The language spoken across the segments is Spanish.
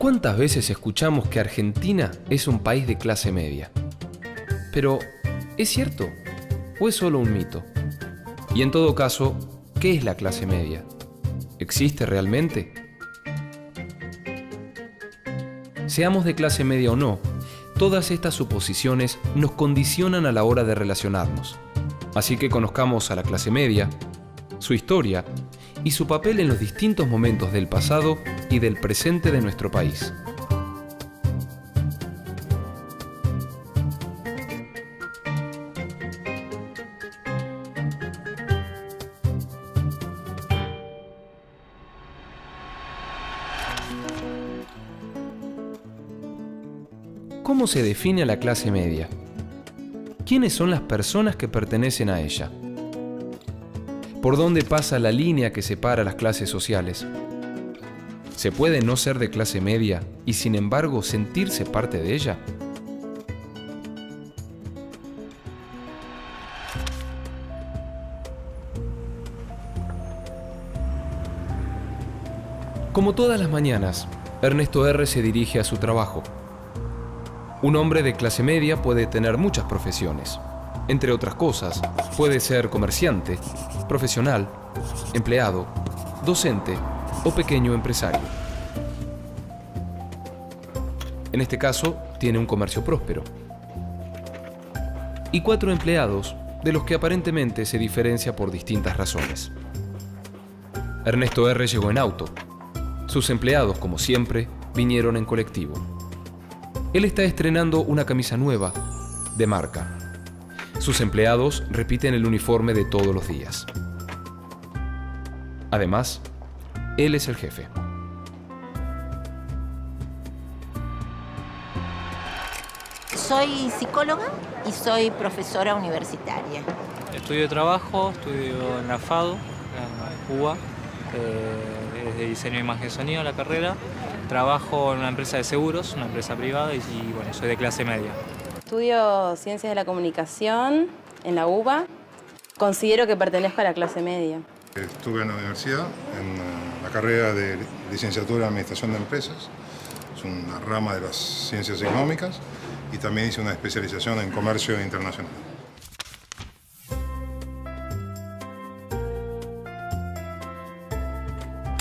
¿Cuántas veces escuchamos que Argentina es un país de clase media? Pero, ¿es cierto? ¿O es solo un mito? Y en todo caso, ¿qué es la clase media? ¿Existe realmente? Seamos de clase media o no, todas estas suposiciones nos condicionan a la hora de relacionarnos. Así que conozcamos a la clase media, su historia y su papel en los distintos momentos del pasado y del presente de nuestro país. ¿Cómo se define a la clase media? ¿Quiénes son las personas que pertenecen a ella? ¿Por dónde pasa la línea que separa las clases sociales? ¿Se puede no ser de clase media y sin embargo sentirse parte de ella? Como todas las mañanas, Ernesto R. se dirige a su trabajo. Un hombre de clase media puede tener muchas profesiones. Entre otras cosas, puede ser comerciante, profesional, empleado, docente o pequeño empresario. En este caso, tiene un comercio próspero. Y 4 empleados, de los que aparentemente se diferencia por distintas razones. Ernesto R. llegó en auto. Sus empleados, como siempre, vinieron en colectivo. Él está estrenando una camisa nueva, de marca. Sus empleados repiten el uniforme de todos los días. Además, él es el jefe. Soy psicóloga y soy profesora universitaria. Estudio en la FADU, en Cuba, es de diseño, imagen y sonido la carrera. Trabajo en una empresa de seguros, una empresa privada y bueno, soy de clase media. Estudio Ciencias de la Comunicación en la UBA. Considero que pertenezco a la clase media. Estuve en la universidad, en la carrera de licenciatura en Administración de Empresas. Es una rama de las ciencias económicas y también hice una especialización en comercio internacional.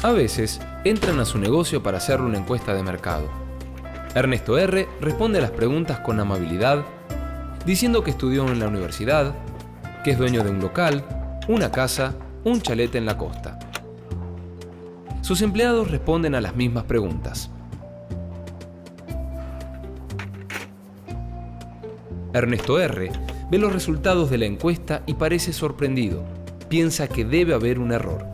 A veces, entran a su negocio para hacerle una encuesta de mercado. Ernesto R. responde a las preguntas con amabilidad, diciendo que estudió en la universidad, que es dueño de un local, una casa, un chalet en la costa. Sus empleados responden a las mismas preguntas. Ernesto R. ve los resultados de la encuesta y parece sorprendido. Piensa que debe haber un error.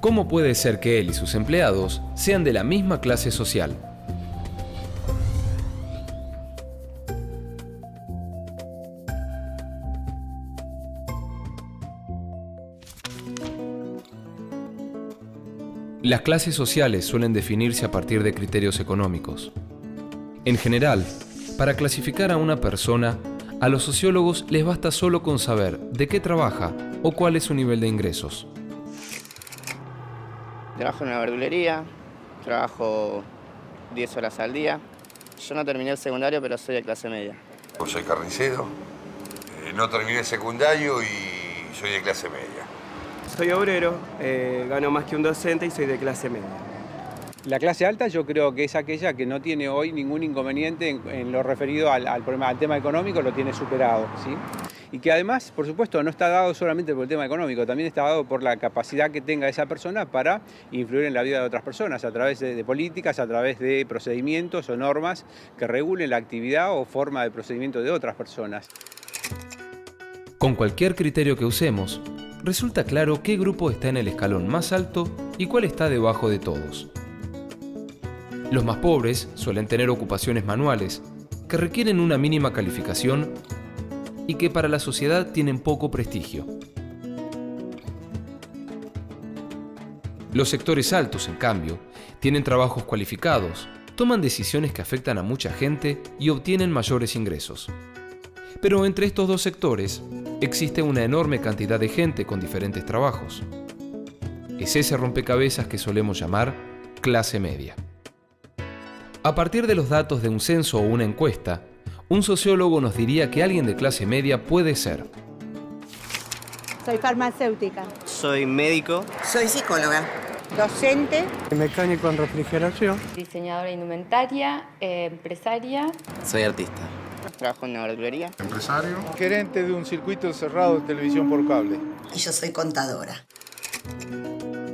¿Cómo puede ser que él y sus empleados sean de la misma clase social? Las clases sociales suelen definirse a partir de criterios económicos. En general, para clasificar a una persona, a los sociólogos les basta solo con saber de qué trabaja o cuál es su nivel de ingresos. Trabajo en una verdulería, trabajo 10 horas al día. Yo no terminé el secundario, pero soy de clase media. Soy carnicero, no terminé el secundario y soy de clase media. Soy obrero, gano más que un docente y soy de clase media. La clase alta yo creo que es aquella que no tiene hoy ningún inconveniente en lo referido al tema económico, lo tiene superado, ¿sí? Y que además, por supuesto, no está dado solamente por el tema económico, también está dado por la capacidad que tenga esa persona para influir en la vida de otras personas, a través de políticas, a través de procedimientos o normas que regulen la actividad o forma de procedimiento de otras personas. Con cualquier criterio que usemos, resulta claro qué grupo está en el escalón más alto y cuál está debajo de todos. Los más pobres suelen tener ocupaciones manuales que requieren una mínima calificación y que para la sociedad tienen poco prestigio. Los sectores altos, en cambio, tienen trabajos cualificados, toman decisiones que afectan a mucha gente y obtienen mayores ingresos. Pero entre estos dos sectores existe una enorme cantidad de gente con diferentes trabajos. Es ese rompecabezas que solemos llamar clase media. A partir de los datos de un censo o una encuesta, un sociólogo nos diría que alguien de clase media puede ser: soy farmacéutica. Soy médico. Soy psicóloga. Docente. Mecánico en refrigeración. Diseñadora de indumentaria, empresaria. Soy artista. Trabajo en una verdulería. Empresario. Gerente de un circuito cerrado de televisión por cable. Y yo soy contadora.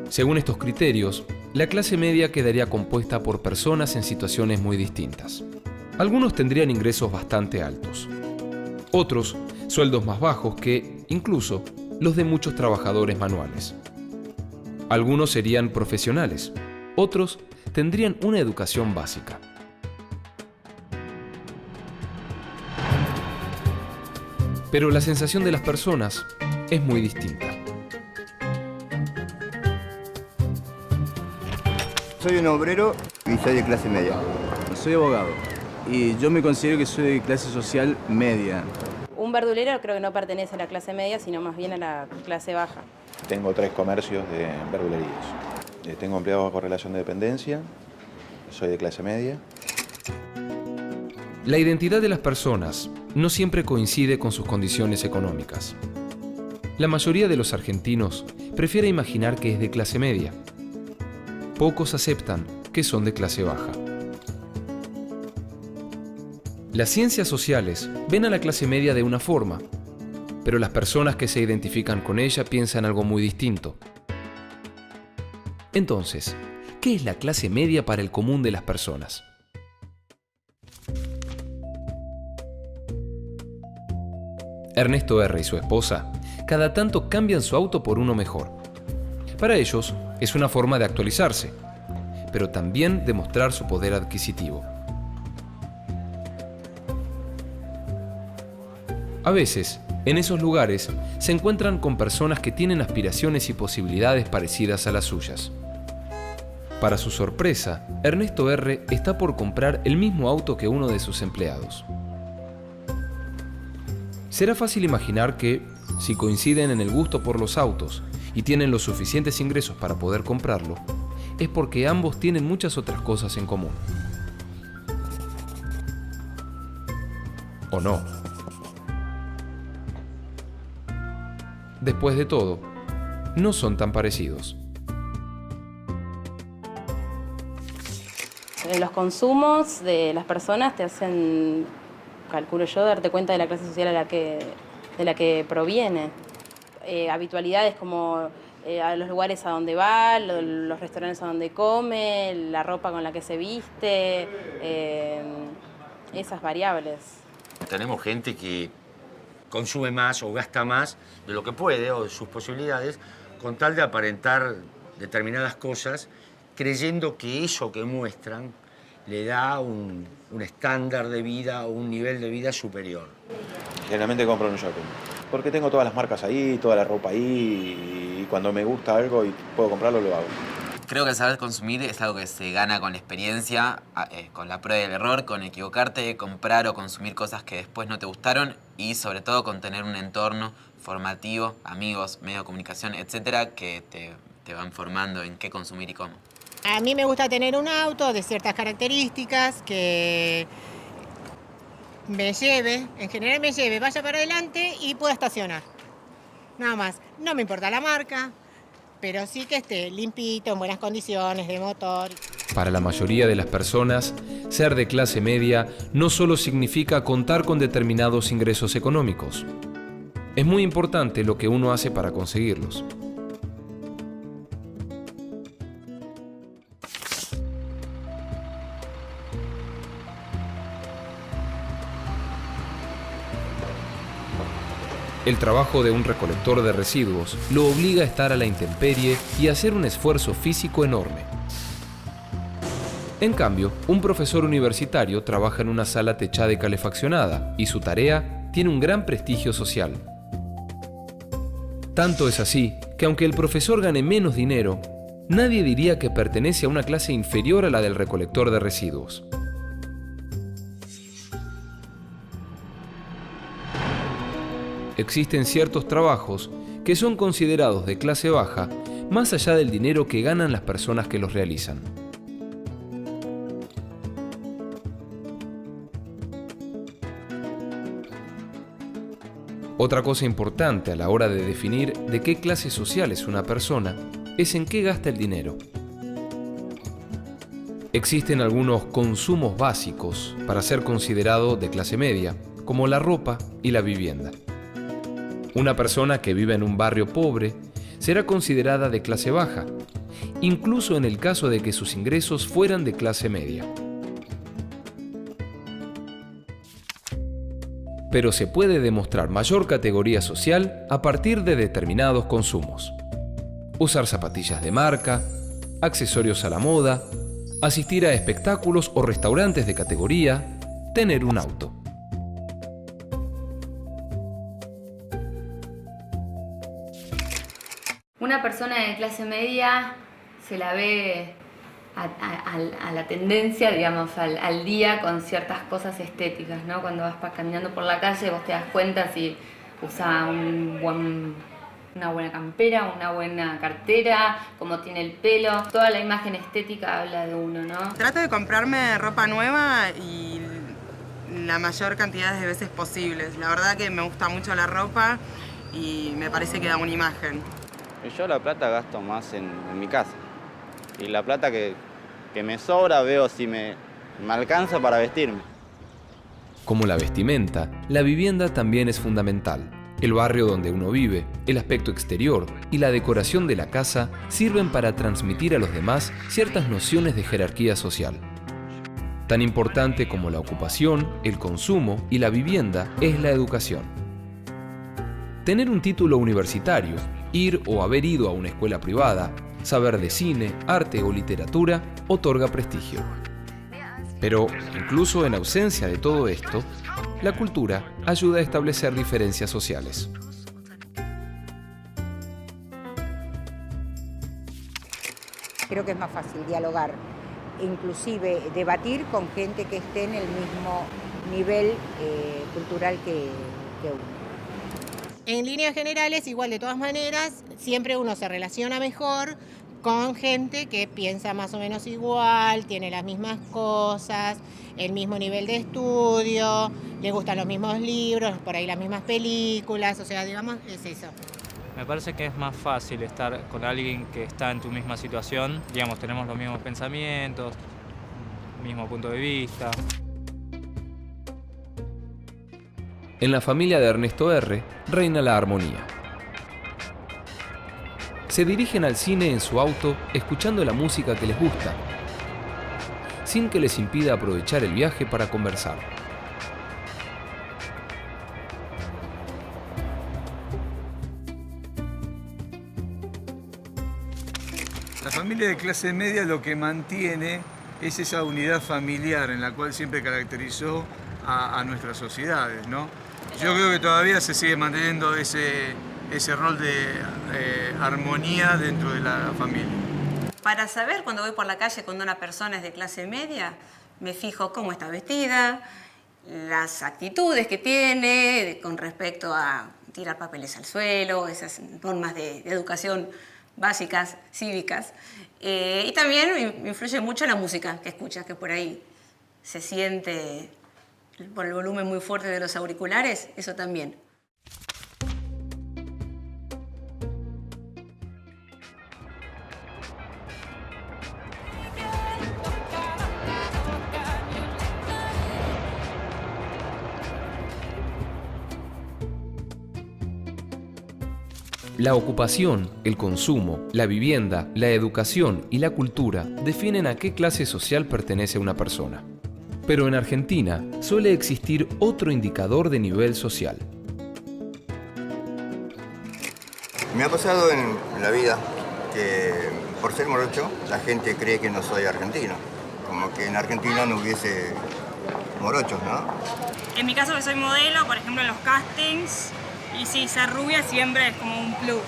Según estos criterios, la clase media quedaría compuesta por personas en situaciones muy distintas. Algunos tendrían ingresos bastante altos. Otros, sueldos más bajos que, incluso, los de muchos trabajadores manuales. Algunos serían profesionales. Otros tendrían una educación básica. Pero la sensación de las personas es muy distinta. Soy un obrero y soy de clase media. Soy abogado y yo me considero que soy de clase social media. Un verdulero creo que no pertenece a la clase media, sino más bien a la clase baja. Tengo 3 comercios de verdulerías. Tengo empleados bajo relación de dependencia, soy de clase media. La identidad de las personas no siempre coincide con sus condiciones económicas. La mayoría de los argentinos prefiere imaginar que es de clase media. Pocos aceptan que son de clase baja. Las ciencias sociales ven a la clase media de una forma, pero las personas que se identifican con ella piensan algo muy distinto. Entonces, ¿qué es la clase media para el común de las personas? Ernesto R. y su esposa cada tanto cambian su auto por uno mejor. Para ellos es una forma de actualizarse, pero también de mostrar su poder adquisitivo. A veces, en esos lugares, se encuentran con personas que tienen aspiraciones y posibilidades parecidas a las suyas. Para su sorpresa, Ernesto R. está por comprar el mismo auto que uno de sus empleados. Será fácil imaginar que, si coinciden en el gusto por los autos y tienen los suficientes ingresos para poder comprarlo, es porque ambos tienen muchas otras cosas en común. ¿O no? Después de todo, no son tan parecidos. Los consumos de las personas te hacen, calculo yo, darte cuenta de la clase social de la que proviene. Habitualidades como a los lugares a donde va, los restaurantes a donde come, la ropa con la que se viste, esas variables. Tenemos gente que consume más o gasta más de lo que puede o de sus posibilidades con tal de aparentar determinadas cosas, creyendo que eso que muestran le da un estándar de vida o un nivel de vida superior. Generalmente compro en un shopping, porque tengo todas las marcas ahí, toda la ropa ahí, y cuando me gusta algo y puedo comprarlo, lo hago. Creo que el saber consumir es algo que se gana con la experiencia, con la prueba y el error, con equivocarte, comprar o consumir cosas que después no te gustaron y sobre todo con tener un entorno formativo, amigos, medios de comunicación, etcétera, que te van formando en qué consumir y cómo. A mí me gusta tener un auto de ciertas características que me lleve, en general me lleve, vaya para adelante y pueda estacionar. Nada más. No me importa la marca, pero sí que esté limpito, en buenas condiciones, de motor. Para la mayoría de las personas, ser de clase media no solo significa contar con determinados ingresos económicos. Es muy importante lo que uno hace para conseguirlos. El trabajo de un recolector de residuos lo obliga a estar a la intemperie y a hacer un esfuerzo físico enorme. En cambio, un profesor universitario trabaja en una sala techada y calefaccionada y su tarea tiene un gran prestigio social. Tanto es así que aunque el profesor gane menos dinero, nadie diría que pertenece a una clase inferior a la del recolector de residuos. Existen ciertos trabajos que son considerados de clase baja más allá del dinero que ganan las personas que los realizan. Otra cosa importante a la hora de definir de qué clase social es una persona es en qué gasta el dinero. Existen algunos consumos básicos para ser considerado de clase media, como la ropa y la vivienda. Una persona que vive en un barrio pobre será considerada de clase baja, incluso en el caso de que sus ingresos fueran de clase media. Pero se puede demostrar mayor categoría social a partir de determinados consumos. Usar zapatillas de marca, accesorios a la moda, asistir a espectáculos o restaurantes de categoría, tener un auto. Una persona de clase media se la ve a la tendencia, digamos, al día con ciertas cosas estéticas, ¿no? Cuando vas caminando por la calle vos te das cuenta si usa una buena campera, una buena cartera, cómo tiene el pelo. Toda la imagen estética habla de uno, ¿no? Trato de comprarme ropa nueva y la mayor cantidad de veces posibles. La verdad que me gusta mucho la ropa y me parece que da una imagen. Yo la plata gasto más en mi casa. Y la plata que me sobra veo si me alcanza para vestirme. Como la vestimenta, la vivienda también es fundamental. El barrio donde uno vive, el aspecto exterior y la decoración de la casa sirven para transmitir a los demás ciertas nociones de jerarquía social. Tan importante como la ocupación, el consumo y la vivienda es la educación. Tener un título universitario, ir o haber ido a una escuela privada, saber de cine, arte o literatura otorga prestigio. Pero, incluso en ausencia de todo esto, la cultura ayuda a establecer diferencias sociales. Creo que es más fácil dialogar, inclusive debatir con gente que esté en el mismo nivel cultural que uno. En líneas generales, igual de todas maneras, siempre uno se relaciona mejor con gente que piensa más o menos igual, tiene las mismas cosas, el mismo nivel de estudio, le gustan los mismos libros, por ahí las mismas películas, o sea, digamos, es eso. Me parece que es más fácil estar con alguien que está en tu misma situación, digamos, tenemos los mismos pensamientos, mismo punto de vista. En la familia de Ernesto R. reina la armonía. Se dirigen al cine en su auto escuchando la música que les gusta, sin que les impida aprovechar el viaje para conversar. La familia de clase media lo que mantiene es esa unidad familiar en la cual siempre caracterizó a nuestras sociedades, ¿no? Yo creo que todavía se sigue manteniendo ese rol de armonía dentro de la familia. Para saber cuando voy por la calle cuando una persona es de clase media, me fijo cómo está vestida, las actitudes que tiene con respecto a tirar papeles al suelo, esas normas de educación básicas, cívicas. Y también me influye mucho la música que escucha, que por ahí se siente por el volumen muy fuerte de los auriculares, eso también. La ocupación, el consumo, la vivienda, la educación y la cultura definen a qué clase social pertenece una persona. Pero en Argentina suele existir otro indicador de nivel social. Me ha pasado en la vida que por ser morocho la gente cree que no soy argentino. Como que en Argentina no hubiese morochos, ¿no? En mi caso que soy modelo, por ejemplo en los castings, y sí, ser rubia siempre es como un plus.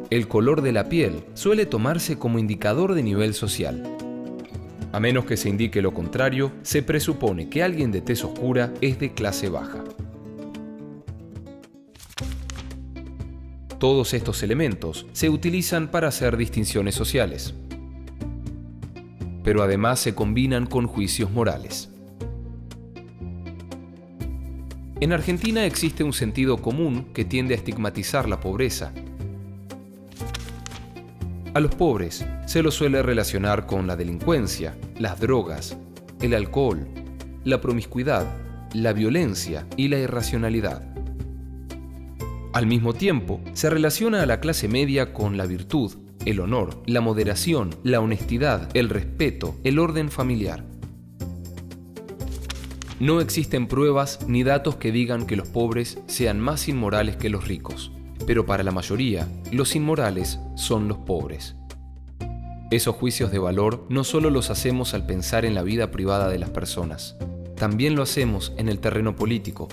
El color de la piel suele tomarse como indicador de nivel social. A menos que se indique lo contrario, se presupone que alguien de tez oscura es de clase baja. Todos estos elementos se utilizan para hacer distinciones sociales, pero además se combinan con juicios morales. En Argentina existe un sentido común que tiende a estigmatizar la pobreza. A los pobres se los suele relacionar con la delincuencia, las drogas, el alcohol, la promiscuidad, la violencia y la irracionalidad. Al mismo tiempo, se relaciona a la clase media con la virtud, el honor, la moderación, la honestidad, el respeto, el orden familiar. No existen pruebas ni datos que digan que los pobres sean más inmorales que los ricos, pero para la mayoría, los inmorales son los pobres. Esos juicios de valor no solo los hacemos al pensar en la vida privada de las personas, también lo hacemos en el terreno político.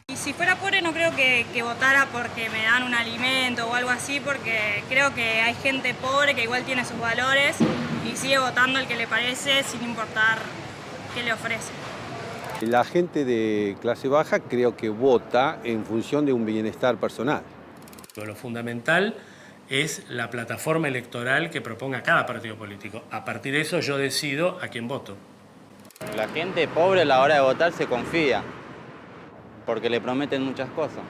Y si fuera pobre no creo que votara porque me dan un alimento o algo así, porque creo que hay gente pobre que igual tiene sus valores y sigue votando el que le parece sin importar qué le ofrece. La gente de clase baja creo que vota en función de un bienestar personal. Lo fundamental es la plataforma electoral que proponga cada partido político. A partir de eso yo decido a quién voto. La gente pobre a la hora de votar se confía, porque le prometen muchas cosas.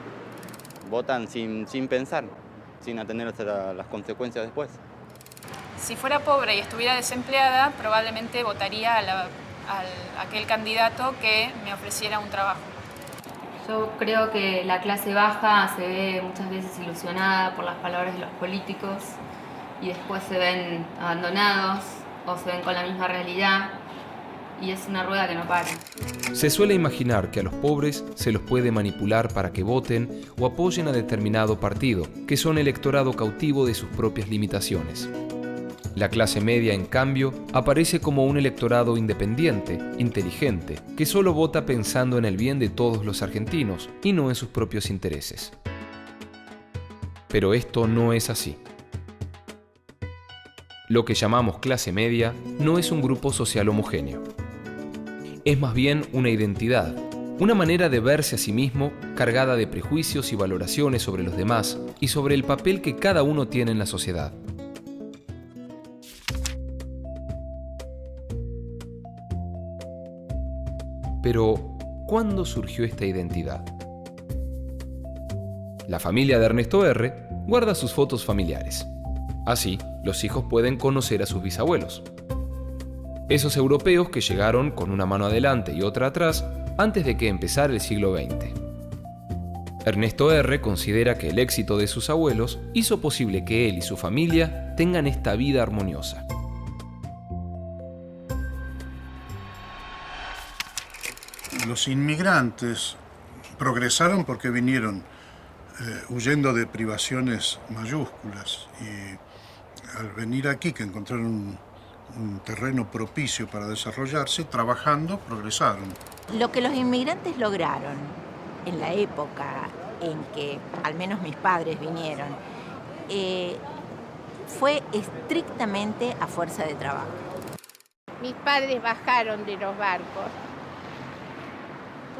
Votan sin pensar, sin atenerse a las consecuencias después. Si fuera pobre y estuviera desempleada, probablemente votaría a aquel candidato que me ofreciera un trabajo. Yo creo que la clase baja se ve muchas veces ilusionada por las palabras de los políticos y después se ven abandonados o se ven con la misma realidad y es una rueda que no para. Se suele imaginar que a los pobres se los puede manipular para que voten o apoyen a determinado partido, que son electorado cautivo de sus propias limitaciones. La clase media, en cambio, aparece como un electorado independiente, inteligente, que solo vota pensando en el bien de todos los argentinos y no en sus propios intereses. Pero esto no es así. Lo que llamamos clase media no es un grupo social homogéneo. Es más bien una identidad, una manera de verse a sí mismo cargada de prejuicios y valoraciones sobre los demás y sobre el papel que cada uno tiene en la sociedad. Pero, ¿cuándo surgió esta identidad? La familia de Ernesto R. guarda sus fotos familiares. Así, los hijos pueden conocer a sus bisabuelos. Esos europeos que llegaron con una mano adelante y otra atrás antes de que empezara el siglo XX. Ernesto R. considera que el éxito de sus abuelos hizo posible que él y su familia tengan esta vida armoniosa. Los inmigrantes progresaron porque vinieron huyendo de privaciones mayúsculas y al venir aquí, que encontraron un terreno propicio para desarrollarse, trabajando, progresaron. Lo que los inmigrantes lograron en la época en que al menos mis padres vinieron fue estrictamente a fuerza de trabajo. Mis padres bajaron de los barcos.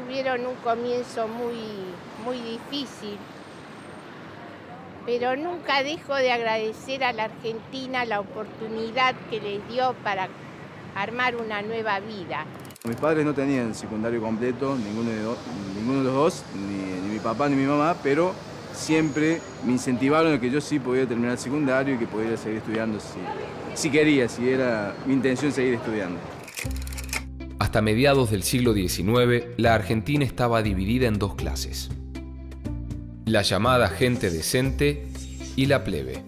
Tuvieron un comienzo muy difícil, pero nunca dejo de agradecer a la Argentina la oportunidad que les dio para armar una nueva vida. Mis padres no tenían secundario completo, ninguno de los dos, ni mi papá ni mi mamá, pero siempre me incentivaron a que yo sí podía terminar el secundario y que podía seguir estudiando si quería, si era mi intención seguir estudiando. Hasta mediados del siglo XIX, la Argentina estaba dividida en dos clases: la llamada gente decente y la plebe.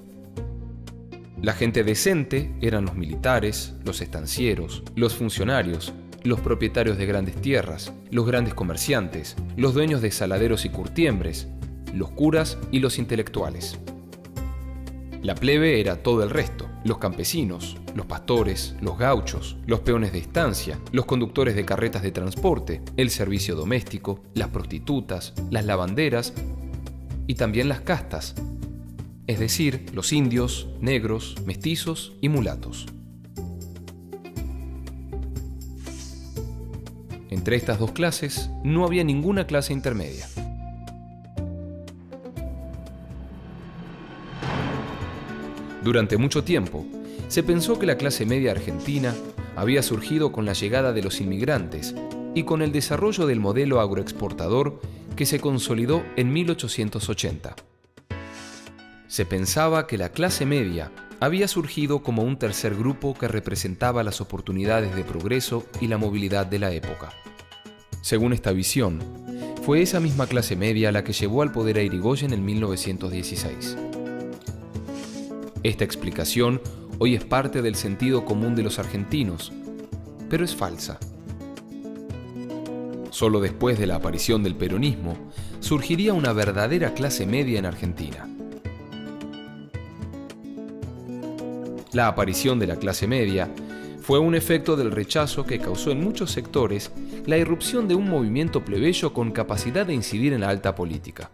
La gente decente eran los militares, los estancieros, los funcionarios, los propietarios de grandes tierras, los grandes comerciantes, los dueños de saladeros y curtiembres, los curas y los intelectuales. La plebe era todo el resto: los campesinos, los pastores, los gauchos, los peones de estancia, los conductores de carretas de transporte, el servicio doméstico, las prostitutas, las lavanderas y también las castas, es decir, los indios, negros, mestizos y mulatos. Entre estas dos clases no había ninguna clase intermedia. Durante mucho tiempo, se pensó que la clase media argentina había surgido con la llegada de los inmigrantes y con el desarrollo del modelo agroexportador que se consolidó en 1880. Se pensaba que la clase media había surgido como un tercer grupo que representaba las oportunidades de progreso y la movilidad de la época. Según esta visión, fue esa misma clase media la que llevó al poder a Irigoyen en 1916. Esta explicación hoy es parte del sentido común de los argentinos, pero es falsa. Solo después de la aparición del peronismo surgiría una verdadera clase media en Argentina. La aparición de la clase media fue un efecto del rechazo que causó en muchos sectores la irrupción de un movimiento plebeyo con capacidad de incidir en la alta política.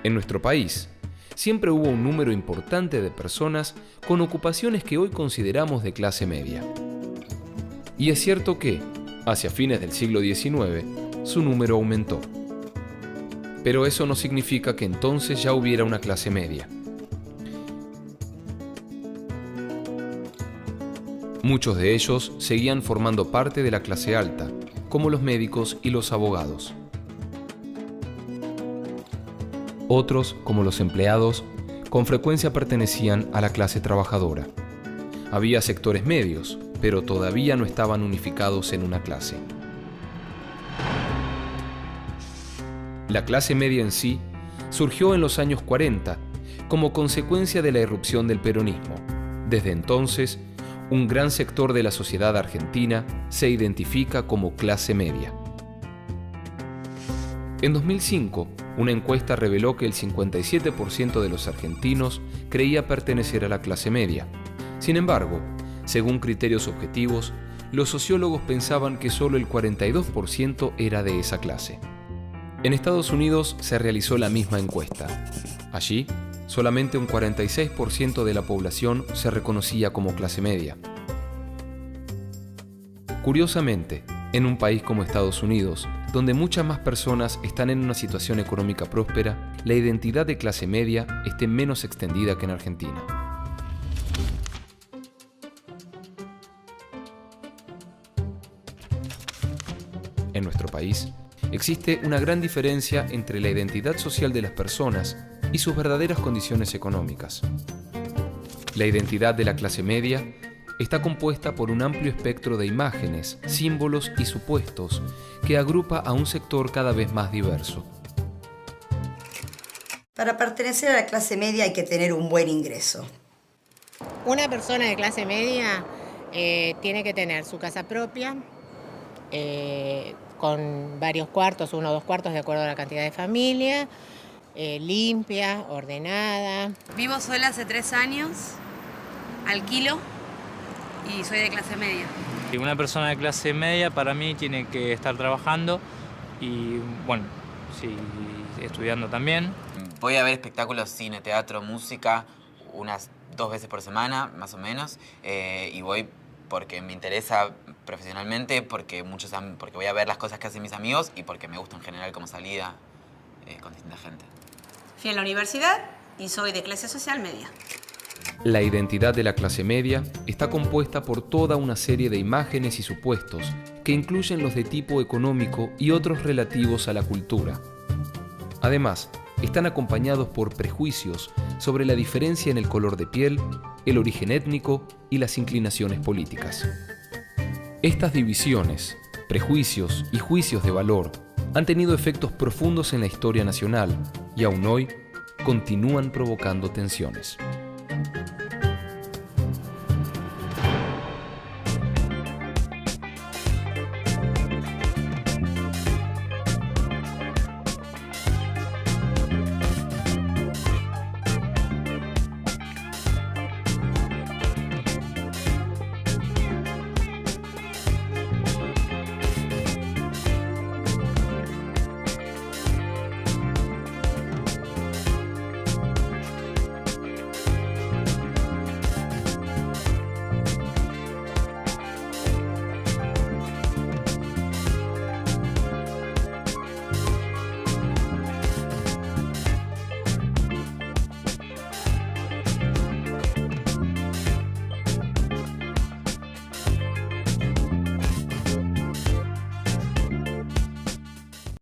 En nuestro país, siempre hubo un número importante de personas con ocupaciones que hoy consideramos de clase media. Y es cierto que, hacia fines del siglo XIX, su número aumentó. Pero eso no significa que entonces ya hubiera una clase media. Muchos de ellos seguían formando parte de la clase alta, como los médicos y los abogados. Otros, como los empleados, con frecuencia pertenecían a la clase trabajadora. Había sectores medios, pero todavía no estaban unificados en una clase. La clase media en sí surgió en los años 40 como consecuencia de la irrupción del peronismo. Desde entonces, un gran sector de la sociedad argentina se identifica como clase media. En 2005, una encuesta reveló que el 57% de los argentinos creía pertenecer a la clase media. Sin embargo, según criterios objetivos, los sociólogos pensaban que solo el 42% era de esa clase. En Estados Unidos se realizó la misma encuesta. Allí, solamente un 46% de la población se reconocía como clase media. Curiosamente, en un país como Estados Unidos, donde muchas más personas están en una situación económica próspera, la identidad de clase media esté menos extendida que en Argentina. En nuestro país, existe una gran diferencia entre la identidad social de las personas y sus verdaderas condiciones económicas. La identidad de la clase media está compuesta por un amplio espectro de imágenes, símbolos y supuestos que agrupa a un sector cada vez más diverso. Para pertenecer a la clase media hay que tener un buen ingreso. Una persona de clase media tiene que tener su casa propia, con varios cuartos, 1 o 2 cuartos de acuerdo a la cantidad de familia, limpia, ordenada. Vivo sola hace 3 años, alquilo y soy de clase media. Y una persona de clase media para mí tiene que estar trabajando y, bueno, sí, estudiando también. Voy a ver espectáculos, cine, teatro, música, unas 2 veces por semana, más o menos, y voy porque me interesa profesionalmente, porque voy a ver las cosas que hacen mis amigos y porque me gusta en general como salida con distinta gente. Fui a la universidad y soy de clase social media. La identidad de la clase media está compuesta por toda una serie de imágenes y supuestos que incluyen los de tipo económico y otros relativos a la cultura. Además, están acompañados por prejuicios sobre la diferencia en el color de piel, el origen étnico y las inclinaciones políticas. Estas divisiones, prejuicios y juicios de valor han tenido efectos profundos en la historia nacional y aún hoy continúan provocando tensiones.